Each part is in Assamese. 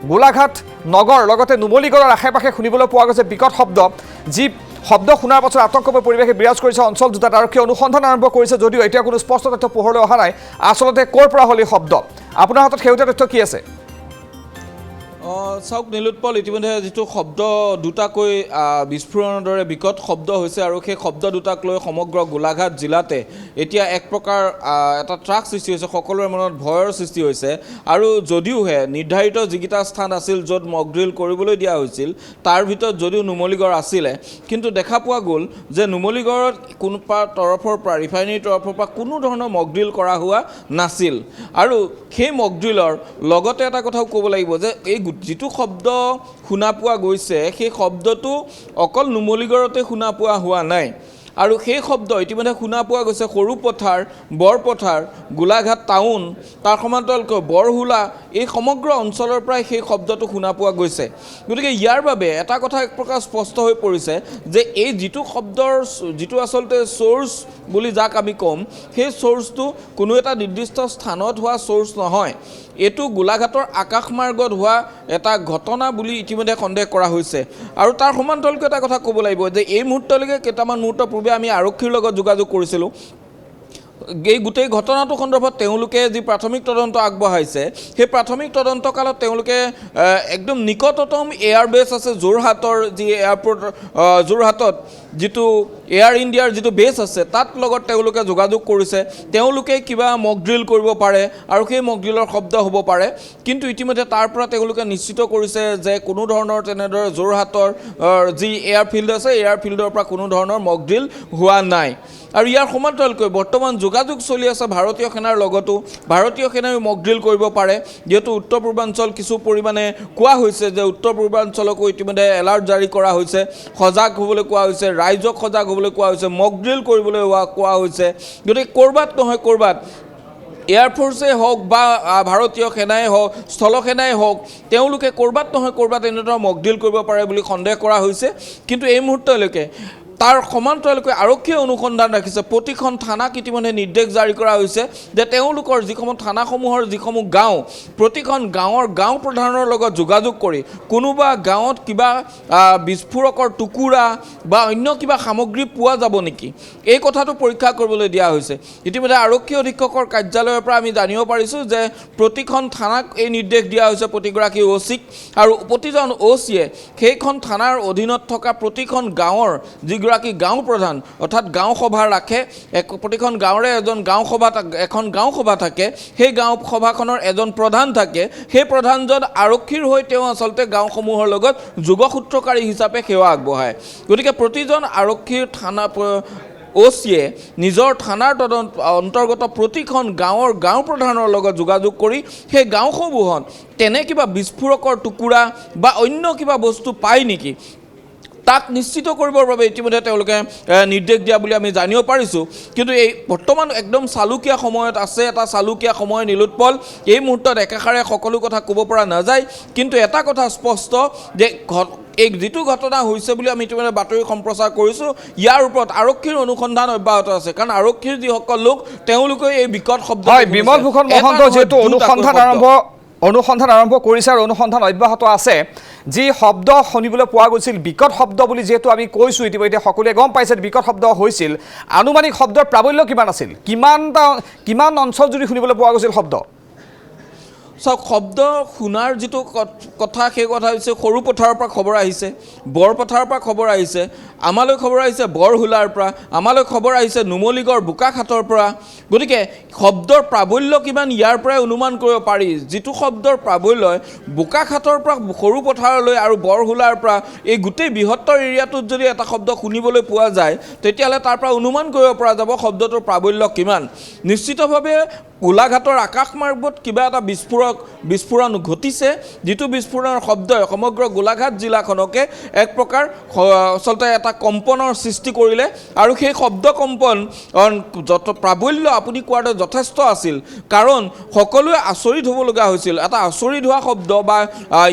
গোলাঘাট নগৰ লগতে নুমলীগড়ৰ আশে-পাশে শুনিবলৈ পোৱা গৈছে বিকট শব্দ যি শব্দ শুনাৰ পাছত আতংকময় পৰিৱেশে বিৰাজ কৰিছে অঞ্চল দুটাত আৰক্ষী অনুসন্ধান আৰম্ভ কৰিছে যদিও এতিয়া কোনো স্পষ্ট তথ্য পোহৰলৈ অহা নাই আচলতে ক'ৰ পৰা হ'ল এই শব্দ আপোনাৰ হাতত শেহতীয়া তথ্য কি আছে চাওক নীলোৎপল ইতিমধ্যে যেটো শব্দ দুটাকৈ বিস্ফোৰণৰ দৰে বিকট শব্দ হৈছে আৰু সেই শব্দ দুটাক লৈ সমগ্ৰ গোলাঘাট জিলাতে এতিয়া এক প্ৰকাৰ এটা ট্ৰাক সৃষ্টি হৈছে সকলোৰে মনত ভয়ৰ সৃষ্টি হৈছে আৰু যদিওহে নিৰ্ধাৰিত যিকিটা স্থান আছিল য'ত মক ড্ৰিল কৰিবলৈ দিয়া হৈছিল তাৰ ভিতৰত যদিও নুমলীগড় আছিলে কিন্তু দেখা পোৱা গ'ল যে নুমলীগড়ত কোনোবা তৰফৰ পৰা ৰিফাইনাৰীৰ তৰফৰ পৰা কোনো ধৰণৰ মক ড্ৰিল কৰা হোৱা নাছিল আৰু সেই মক ড্ৰিলৰ লগতে এটা কথাও ক'ব লাগিব যে এই যিটো শব্দ শুনা পোৱা গৈছে সেই শব্দটো অকল নুমলীগড়তে শুনা পোৱা হোৱা নাই আৰু সেই শব্দ ইতিমধ্যে শুনা পোৱা গৈছে সৰুপথাৰ বৰপথাৰ গোলাঘাট টাউন তাৰ সমান্তৰালকৈ বৰহুলা এই সমগ্ৰ অঞ্চলৰ পৰাই সেই শব্দটো শুনা পোৱা গৈছে গতিকে ইয়াৰ বাবে এটা কথা এক প্ৰকাৰ স্পষ্ট হৈ পৰিছে যে এই যিটো শব্দৰ যিটো আচলতে সোৰ্স বুলি যাক আমি কম সেই সোৰ্সটো কোনো এটা নিৰ্দিষ্ট স্থানত হোৱা সোৰ্স নহয় এটো গোলাঘাটৰ আকাশ মাৰ্গত হোৱা এটা ঘটনা বুলি ইতিমধ্যে সন্দেহ কৰা হৈছে আৰু তাৰ সমান্তৰালকৈ এটা কথা ক'ব লাগিব যে এই মুহূৰ্তলৈকে কেইটামান মুহূৰ্ত পূৰ্বে আমি আৰক্ষীৰ লগত যোগাযোগ কৰিছিলোঁ এই গোটেই ঘটনাটো সন্দৰ্ভত তেওঁলোকে যি প্ৰাথমিক তদন্ত আগবঢ়াইছে সেই প্ৰাথমিক তদন্ত কালত তেওঁলোকে একদম নিকটতম এয়াৰ বেছ আছে যোৰহাটৰ যি এয়াৰপোৰ্ট যোৰহাটত যিটো এয়াৰ ইণ্ডিয়াৰ যিটো বেছ আছে তাত লগত তেওঁলোকে যোগাযোগ কৰিছে তেওঁলোকে কিবা মক ড্ৰিল কৰিব পাৰে আৰু সেই মক ড্ৰিলৰ শব্দ হ'ব পাৰে কিন্তু ইতিমধ্যে তাৰ পৰা তেওঁলোকে নিশ্চিত কৰিছে যে কোনো ধৰণৰ তেনেদৰে যোৰহাটৰ যি এয়াৰ ফিল্ড আছে এয়াৰ ফিল্ডৰ পৰা কোনো ধৰণৰ মক ড্ৰিল হোৱা নাই আৰু ইয়াৰ সমান্তৰালকৈ বৰ্তমান যোগাযোগ চলি আছে ভাৰতীয় সেনাৰ লগতো ভাৰতীয় সেনাই মক ড্ৰিল কৰিব পাৰে যেহেতু উত্তৰ পূৰ্বাঞ্চল কিছু পৰিমাণে কোৱা হৈছে যে উত্তৰ পূৰ্বাঞ্চলকো ইতিমধ্যে এলাৰ্ট জাৰি কৰা হৈছে সজাগ হ'বলৈ কোৱা হৈছে ৰাইজক সজাগ হ'বলৈ কোৱা হৈছে মক ড্ৰিল কৰিবলৈ কোৱা হৈছে গতিকে ক'ৰবাত নহয় ক'ৰবাত এয়াৰফ'ৰ্ছে হওক বা ভাৰতীয় সেনাই হওক স্থলসেনাই হওক তেওঁলোকে ক'ৰবাত নহয় ক'ৰবাত এনেধৰণৰ মক ড্ৰিল কৰিব পাৰে বুলি সন্দেহ কৰা হৈছে কিন্তু এই মুহূৰ্তলৈকে তাৰ সমান্তৰালকৈ আৰক্ষীয়ে অনুসন্ধান ৰাখিছে প্ৰতিখন থানাক ইতিমধ্যে নিৰ্দেশ জাৰি কৰা হৈছে যে তেওঁলোকৰ যিসমূহ থানাসমূহৰ যিসমূহ গাঁও প্ৰতিখন গাঁৱৰ গাঁও প্ৰধানৰ লগত যোগাযোগ কৰি কোনোবা গাঁৱত কিবা বিস্ফোৰকৰ টুকুৰা বা অন্য কিবা সামগ্ৰী পোৱা যাব নেকি এই কথাটো পৰীক্ষা কৰিবলৈ দিয়া হৈছে ইতিমধ্যে আৰক্ষী অধীক্ষকৰ কাৰ্যালয়ৰ পৰা আমি জানিব পাৰিছোঁ যে প্ৰতিখন থানাক এই নিৰ্দেশ দিয়া হৈছে প্ৰতিগৰাকী অ'চিক আৰু প্ৰতিজন অ'চিয়ে সেইখন থানাৰ অধীনত থকা প্ৰতিখন গাঁৱৰ যিগৰাকী গাঁও প্ৰধান অৰ্থাৎ গাঁও সভা ৰাখে প্ৰতিখন গাঁৱৰে এখন গাঁও সভা থাকে সেই গাঁও সভাখনৰ এজন প্ৰধান থাকে সেই প্ৰধানজন আৰক্ষীৰ হৈ তেওঁ আচলতে গাঁওসমূহৰ লগত যোগসূত্ৰকাৰী হিচাপে সেৱা আগবঢ়ায় গতিকে প্ৰতিজন আৰক্ষীৰ থানা অ'চিয়ে নিজৰ থানাৰ অন্তৰ্গত প্ৰতিখন গাঁৱৰ গাঁও প্ৰধানৰ লগত যোগাযোগ কৰি সেই গাঁওসমূহত তেনে কিবা বিস্ফোৰকৰ টুকুৰা বা অন্য কিবা বস্তু পায় নেকি তাক নিশ্চিত কৰিবৰ বাবে ইতিমধ্যে তেওঁলোকে নিৰ্দেশ দিয়া বুলি আমি জানিব পাৰিছোঁ কিন্তু এই বৰ্তমান একদম চালুকীয়া সময়ত আছে এটা চালুকীয়া সময় নীলোৎপল এই মুহূৰ্তত একাষাৰে সকলো কথা ক'ব পৰা নাযায় কিন্তু এটা কথা স্পষ্ট যে এই যিটো ঘটনা হৈছে বুলি আমি ইতিমধ্যে বাতৰি সম্প্ৰচাৰ কৰিছোঁ ইয়াৰ ওপৰত আৰক্ষীৰ অনুসন্ধান অব্যাহত আছে কাৰণ আৰক্ষীৰ যিসকল লোক তেওঁলোকে এই বিকট শব্দ বিমল ভূষণ মহন্ত যেহেতু অনুসন্ধান আৰম্ভ কৰিছে আৰু অনুসন্ধান অব্যাহত আছে যি শব্দ শুনিবলৈ পোৱা গৈছিল বিকট শব্দ বুলি যেহেতু আমি কৈছোঁ ইতিমধ্যে সকলোৱে গম পাইছে বিকট শব্দ হৈছিল আনুমানিক শব্দৰ প্ৰাবল্য কিমান আছিল কিমান অঞ্চল জুৰি শুনিবলৈ পোৱা গৈছিল শব্দ চাওক শব্দ শুনাৰ যিটো কথা সেই কথা হৈছে সৰু পথাৰৰ পৰা খবৰ আহিছে বৰপথাৰৰ পৰা খবৰ আহিছে আমালৈ খবৰ আহিছে বৰহুলাৰ পৰা আমালৈ খবৰ আহিছে নুমলীগড় বোকাখাটৰ পৰা গতিকে শব্দৰ প্ৰাবল্য কিমান ইয়াৰ পৰাই অনুমান কৰিব পাৰি যিটো শব্দৰ প্ৰাবল্যই বোকাখাটৰ পৰা সৰু পথাৰলৈ আৰু বৰহুলাৰ পৰা এই গোটেই বৃহত্তৰ এৰিয়াটোত যদি এটা শব্দ শুনিবলৈ পোৱা যায় তেতিয়াহ'লে তাৰ পৰা অনুমান কৰিব পৰা যাব শব্দটোৰ প্ৰাবল্য কিমান নিশ্চিতভাৱে গোলাঘাটৰ আকাশ মাৰ্গত কিবা এটা বিস্ফোৰণ ঘটিছে যিটো বিস্ফোৰণৰ শব্দই সমগ্ৰ গোলাঘাট জিলাখনকে এক প্ৰকাৰ আচলতে এটা কম্পনৰ সৃষ্টি কৰিলে আৰু সেই শব্দ কম্পন প্ৰাবল্য আপুনি কোৱাটো যথেষ্ট আছিল কাৰণ সকলোৱে আচৰিত হ'ব লগা হৈছিল এটা আচৰিত হোৱা শব্দ বা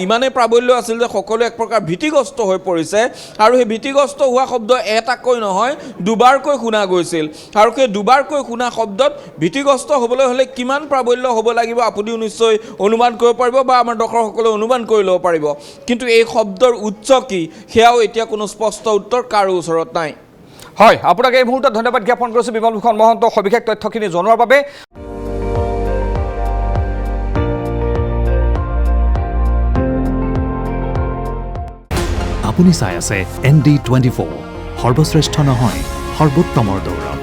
ইমানেই প্ৰাবল্য আছিল যে সকলোৱে এক প্ৰকাৰ ভীতিগ্ৰস্ত হৈ পৰিছে আৰু সেই ভীতিগ্ৰস্ত হোৱা শব্দ এটাকৈ নহয় দুবাৰকৈ শুনা গৈছিল আৰু সেই দুবাৰকৈ শুনা শব্দত ভীতিগ্ৰস্ত হ'বলৈ তেতিয়াহ'লে কিমান প্ৰাবল্য হ'ব লাগিব আপুনিও নিশ্চয় অনুমান কৰিব পাৰিব বা আমাৰ দৰ্শকসকলে অনুমান কৰি ল'ব পাৰিব কিন্তু এই শব্দৰ উৎস কি সেয়াও এতিয়া কোনো স্পষ্ট উত্তৰ কাৰো ওচৰত নাই হয় আপোনাক এই মুহূৰ্তত ধন্যবাদ জ্ঞাপন কৰিছোঁ বিমল ভূষণ মহন্ত সবিশেষ তথ্যখিনি জনোৱাৰ বাবে আপুনি চাই আছে ND24 সৰ্বশ্ৰেষ্ঠ নহয় সৰ্বোত্তমৰ দৌৰত